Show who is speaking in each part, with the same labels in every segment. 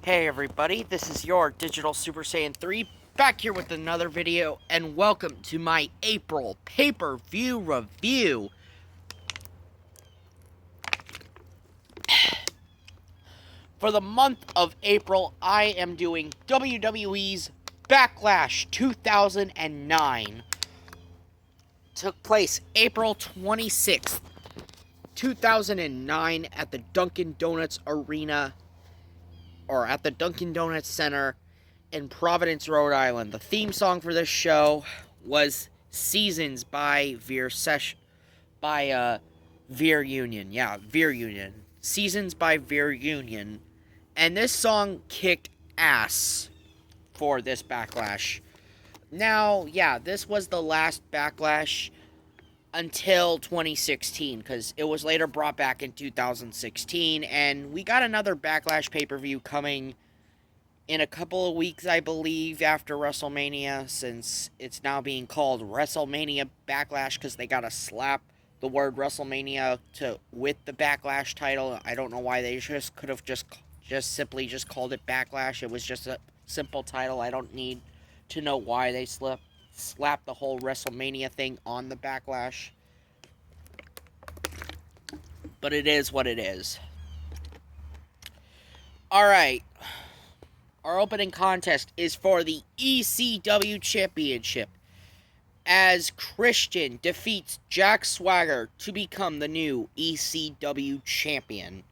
Speaker 1: Hey everybody, this is your Digital Super Saiyan 3, back here with another video, and welcome to my April pay-per-view review. For the month of April, I am doing WWE's Backlash 2009. Took place April 26th, 2009 at the Dunkin' Donuts Arena, or at the Dunkin' Donuts Center in Providence, Rhode Island. The theme song for this show was Seasons by Veer Union. Yeah, Veer Union. Seasons by Veer Union. And this song kicked ass for this Backlash. Now, yeah, this was the last Backlash until 2016, because it was later brought back in 2016, and we got another Backlash pay-per-view coming in a couple of weeks, I believe, after WrestleMania, since it's now being called WrestleMania Backlash, because they gotta slap the word WrestleMania with the Backlash title. I don't know why they could have just simply called it Backlash. It was just a simple title. I don't need to know why they slap the whole WrestleMania thing on the Backlash. But it is what it is. Alright. Our opening contest is for the ECW Championship, as Christian defeats Jack Swagger to become the new ECW Champion.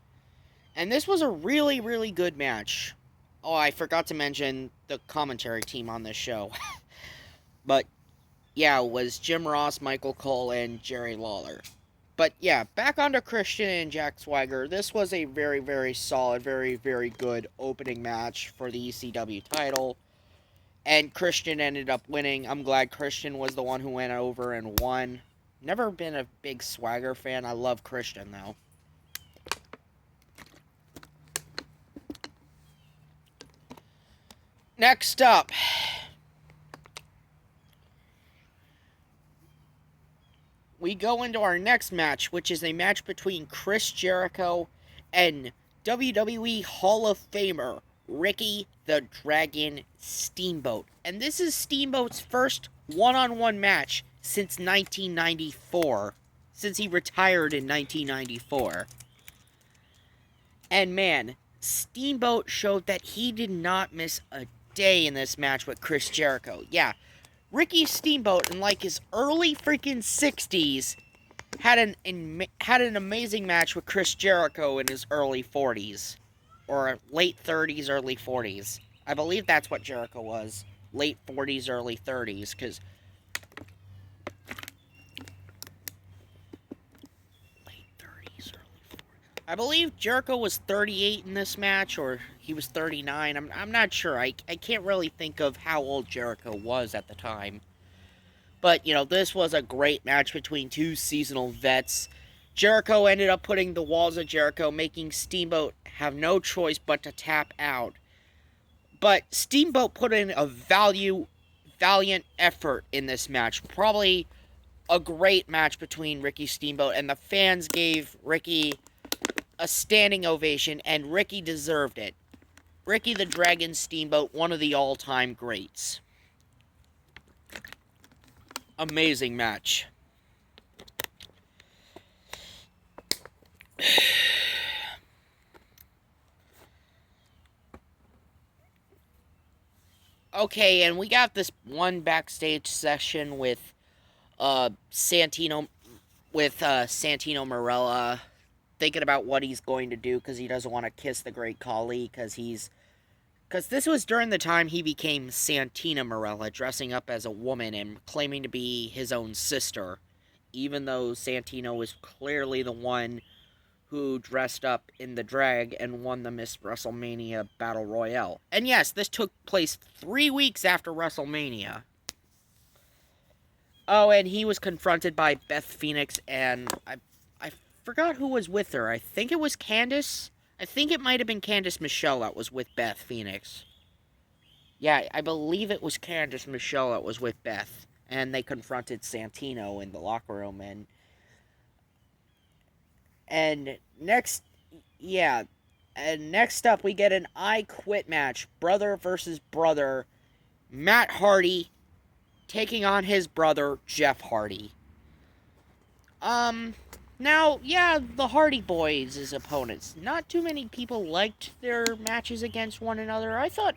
Speaker 1: And this was a really, really good match. Oh, I forgot to mention the commentary team on this show. But, yeah, it was Jim Ross, Michael Cole, and Jerry Lawler. But, yeah, back onto Christian and Jack Swagger. This was a very, very solid, very, very good opening match for the ECW title. And Christian ended up winning. I'm glad Christian was the one who went over and won. Never been a big Swagger fan. I love Christian, though. Next up, we go into our next match, which is a match between Chris Jericho and WWE Hall of Famer Ricky the Dragon Steamboat. And this is Steamboat's first one-on-one match since 1994, since he retired in 1994. And man, Steamboat showed that he did not miss a day in this match with Chris Jericho. Yeah, Ricky Steamboat, in like his early freaking 60s, had an amazing match with Chris Jericho in his early 40s. Or late 30s, early 40s. I believe that's what Jericho was. Late 40s, early 30s, because I believe Jericho was 38 in this match, or he was 39. I'm not sure. I can't really think of how old Jericho was at the time. But, you know, this was a great match between two seasonal vets. Jericho ended up putting the walls of Jericho, making Steamboat have no choice but to tap out. But Steamboat put in a valiant effort in this match. Probably a great match between Ricky Steamboat, and the fans gave Ricky a standing ovation, and Ricky deserved it. Ricky the Dragon Steamboat, one of the all-time greats. Amazing match. Okay, and we got this one backstage session with Santino Marella, thinking about what he's going to do, because he doesn't want to kiss the Great Khali, because this was during the time he became Santina Marella, dressing up as a woman and claiming to be his own sister, even though Santino was clearly the one who dressed up in the drag and won the Miss WrestleMania Battle Royale. And yes, this took place 3 weeks after WrestleMania. Oh, and he was confronted by Beth Phoenix, and I forgot who was with her. I think it was Candice. I think it might have been Candice Michelle that was with Beth Phoenix. Yeah, I believe it was Candice Michelle that was with Beth. And they confronted Santino in the locker room. And next, yeah, And next up, we get an I Quit match. Brother versus brother. Matt Hardy taking on his brother, Jeff Hardy. Now, yeah, the Hardy Boys as opponents. Not too many people liked their matches against one another. I thought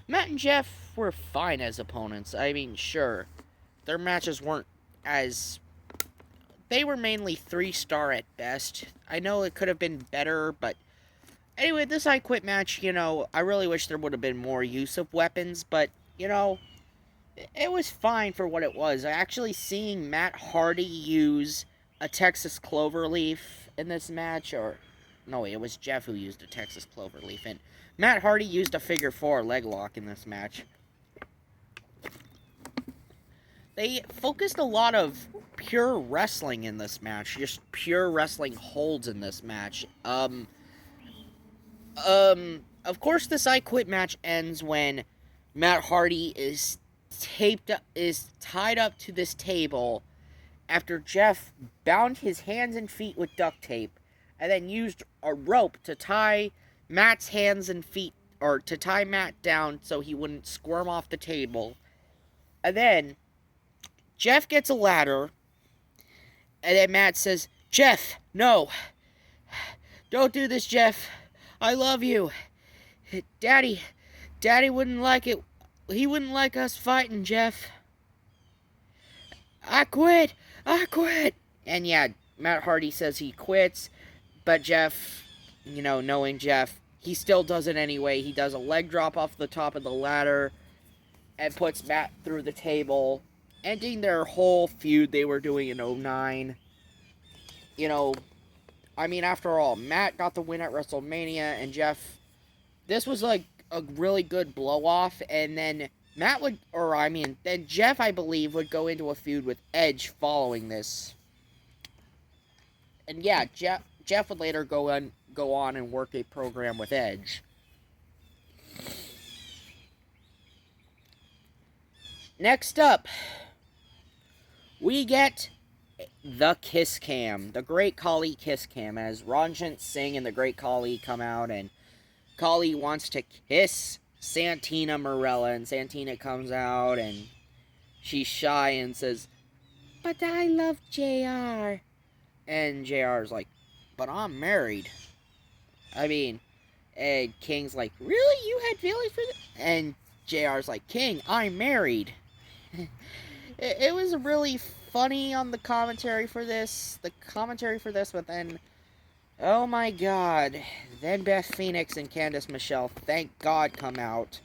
Speaker 1: Matt and Jeff were fine as opponents. I mean, sure, their matches weren't as... They were mainly 3-star at best. I know it could have been better, but... Anyway, this I Quit match, I really wish there would have been more use of weapons, but, it was fine for what it was. Actually seeing Matt Hardy use a Texas Cloverleaf in this match, or... No, it was Jeff who used a Texas Cloverleaf, and Matt Hardy used a figure 4 leg lock in this match. They focused a lot of pure wrestling in this match, just pure wrestling holds in this match. Of course, this I Quit match ends when Matt Hardy is tied up to this table after Jeff bound his hands and feet with duct tape and then used a rope to tie Matt's hands and feet, or to tie Matt down so he wouldn't squirm off the table. And then Jeff gets a ladder, and then Matt says, "Jeff, no. Don't do this, Jeff. I love you. Daddy wouldn't like it. He wouldn't like us fighting, Jeff. I quit. And yeah, Matt Hardy says he quits, but Jeff, knowing Jeff, he still does it anyway. He does a leg drop off the top of the ladder and puts Matt through the table, ending their whole feud they were doing in 2009. After all, Matt got the win at WrestleMania, and Jeff, this was like a really good blow-off, and then then Jeff, I believe, would go into a feud with Edge following this. And yeah, Jeff would later go on and work a program with Edge. Next up, we get the Kiss Cam, the Great Khali Kiss Cam, as Ranjit Singh and the Great Khali come out, and Khali wants to kiss Santina Marella, and Santina comes out, and she's shy and says, "But I love JR." And JR's like, "But I'm married." And King's like, "Really? You had feelings for this?" And JR's like, "King, I'm married." It was really funny on the commentary for this, but then, oh my god, then Beth Phoenix and Candice Michelle, thank God, come out.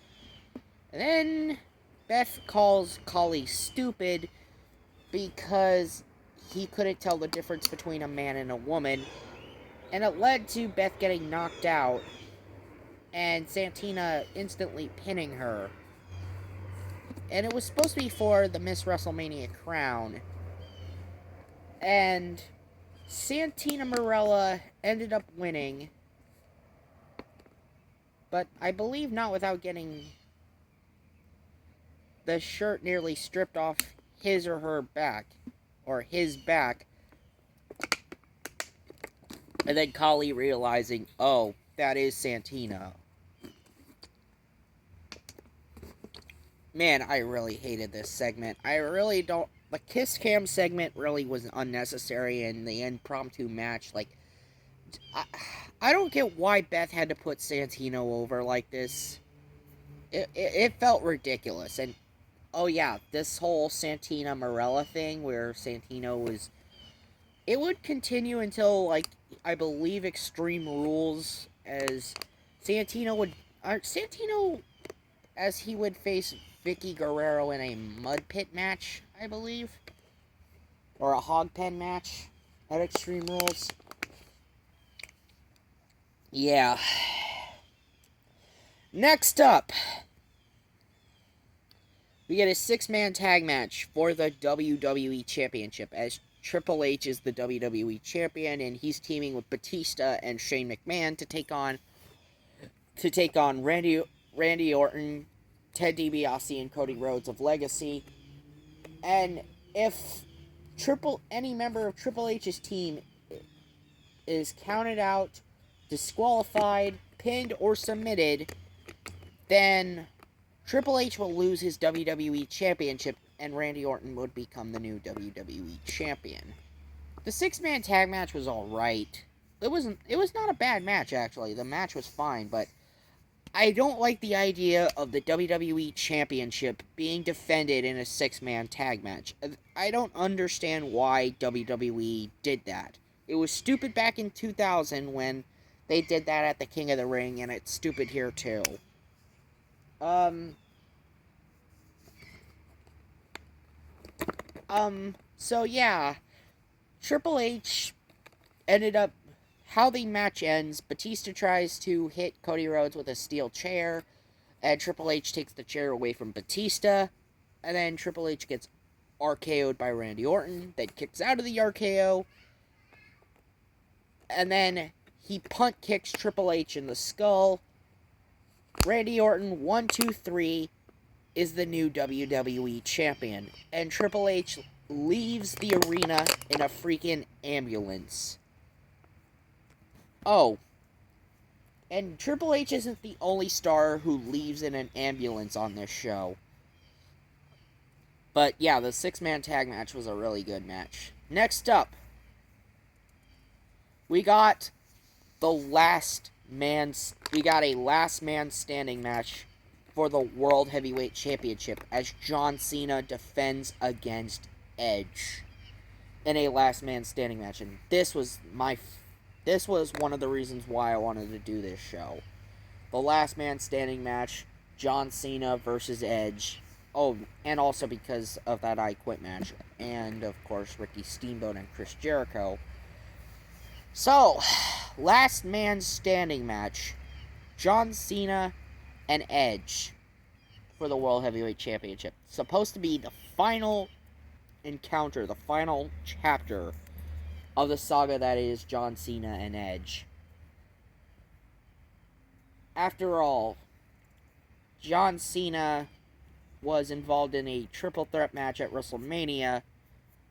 Speaker 1: And then Beth calls Khali stupid because he couldn't tell the difference between a man and a woman, and it led to Beth getting knocked out and Santina instantly pinning her. And it was supposed to be for the Miss WrestleMania crown. And Santina Marella ended up winning, but I believe not without getting the shirt nearly stripped off his or her back, or his back. And then Khali realizing, oh, that is Santina. Man, I really hated this segment. The Kiss Cam segment really was unnecessary, and the impromptu match, I don't get why Beth had to put Santino over like this. It felt ridiculous. And, oh yeah, this whole Santina Marella thing, where Santino was... It would continue until, I believe Extreme Rules, as Santino, as he would face Vicky Guerrero in a mud pit match, I believe. Or a hog pen match at Extreme Rules. Yeah. Next up, we get a 6-man tag match for the WWE Championship, as Triple H is the WWE Champion, and he's teaming with Batista and Shane McMahon to take on Randy Orton, Ted DiBiase, and Cody Rhodes of Legacy. And if any member of Triple H's team is counted out, disqualified, pinned or submitted, then Triple H will lose his WWE Championship and Randy Orton would become the new WWE Champion. The six-man tag match was alright. It was not a bad match, actually. The match was fine, but I don't like the idea of the WWE Championship being defended in a six-man tag match. I don't understand why WWE did that. It was stupid back in 2000 when they did that at the King of the Ring, and it's stupid here too. So yeah, Triple H ended up, how the match ends, Batista tries to hit Cody Rhodes with a steel chair, and Triple H takes the chair away from Batista, and then Triple H gets RKO'd by Randy Orton, then kicks out of the RKO, and then he punt kicks Triple H in the skull. Randy Orton, 1, 2, 3, is the new WWE Champion, and Triple H leaves the arena in a freaking ambulance. Oh, and Triple H isn't the only star who leaves in an ambulance on this show. But yeah, the six-man tag match was a really good match. Next up, we got a last man standing match for the World Heavyweight Championship as John Cena defends against Edge in a last man standing match, and this was one of the reasons why I wanted to do this show. The last man standing match, John Cena versus Edge. Oh, and also because of that I Quit match, and of course Ricky Steamboat and Chris Jericho. So, last man standing match, John Cena and Edge for the World Heavyweight Championship. Supposed to be the final encounter, the final chapter of the saga that is John Cena and Edge. After all, John Cena was involved in a triple threat match at WrestleMania,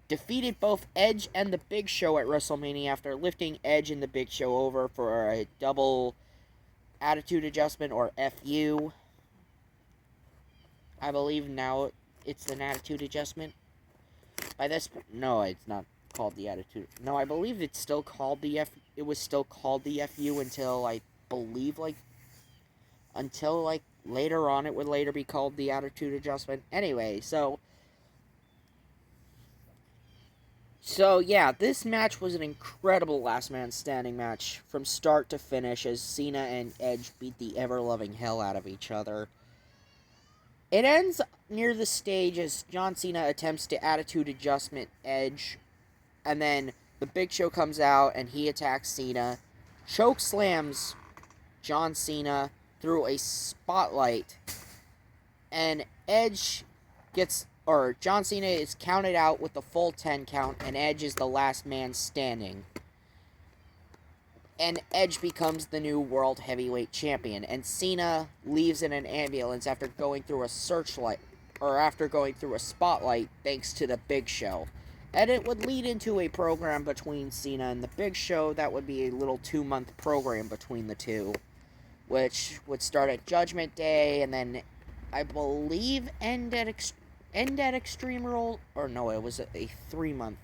Speaker 1: defeated both Edge and the Big Show at WrestleMania after lifting Edge and the Big Show over for a double attitude adjustment, or FU. I believe now it's an attitude adjustment. By this, no, it's not called the attitude. No, I believe it's still called the it was still called the FU until I believe until later on it would later be called the attitude adjustment. Anyway, so yeah, this match was an incredible last man standing match from start to finish as Cena and Edge beat the ever-loving hell out of each other. It ends near the stage as John Cena attempts to attitude adjustment Edge, and then the Big Show comes out and he attacks Cena, choke slams John Cena through a spotlight, and John Cena is counted out with the full 10 count, and Edge is the last man standing. And Edge becomes the new World Heavyweight Champion, and Cena leaves in an ambulance after going through a spotlight thanks to the Big Show. And it would lead into a program between Cena and the Big Show that would be a little 2-month program between the two, which would start at Judgment Day, and then I believe end at Extreme Rules, or no, it was a 3-month.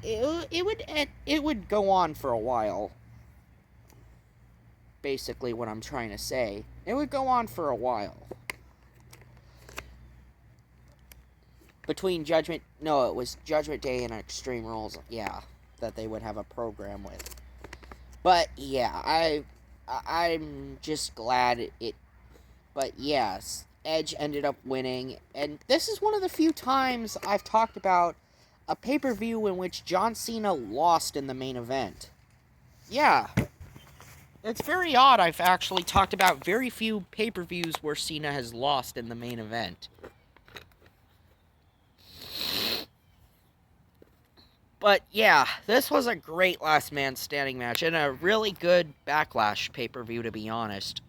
Speaker 1: It would go on for a while. Basically, what I'm trying to say, it would go on for a while. Between it was Judgment Day and Extreme Rules, yeah, that they would have a program with. But yeah, I'm just glad it. But yes, Edge ended up winning, and this is one of the few times I've talked about a pay-per-view in which John Cena lost in the main event. Yeah. It's very odd. I've actually talked about very few pay-per-views where Cena has lost in the main event. But yeah, this was a great last man standing match and a really good Backlash pay-per-view, to be honest.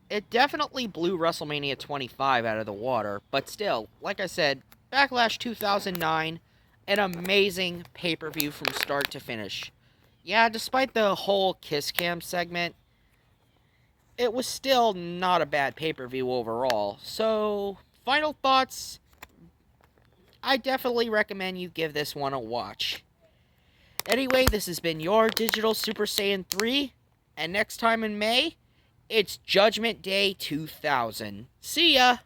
Speaker 1: It definitely blew WrestleMania 25 out of the water, but still, like I said, Backlash 2009, an amazing pay-per-view from start to finish. Yeah, despite the whole Kiss Cam segment, it was still not a bad pay-per-view overall. So, final thoughts, I definitely recommend you give this one a watch. Anyway, this has been your Digital Super Saiyan 3, and next time in May, it's Judgment Day 2000. See ya!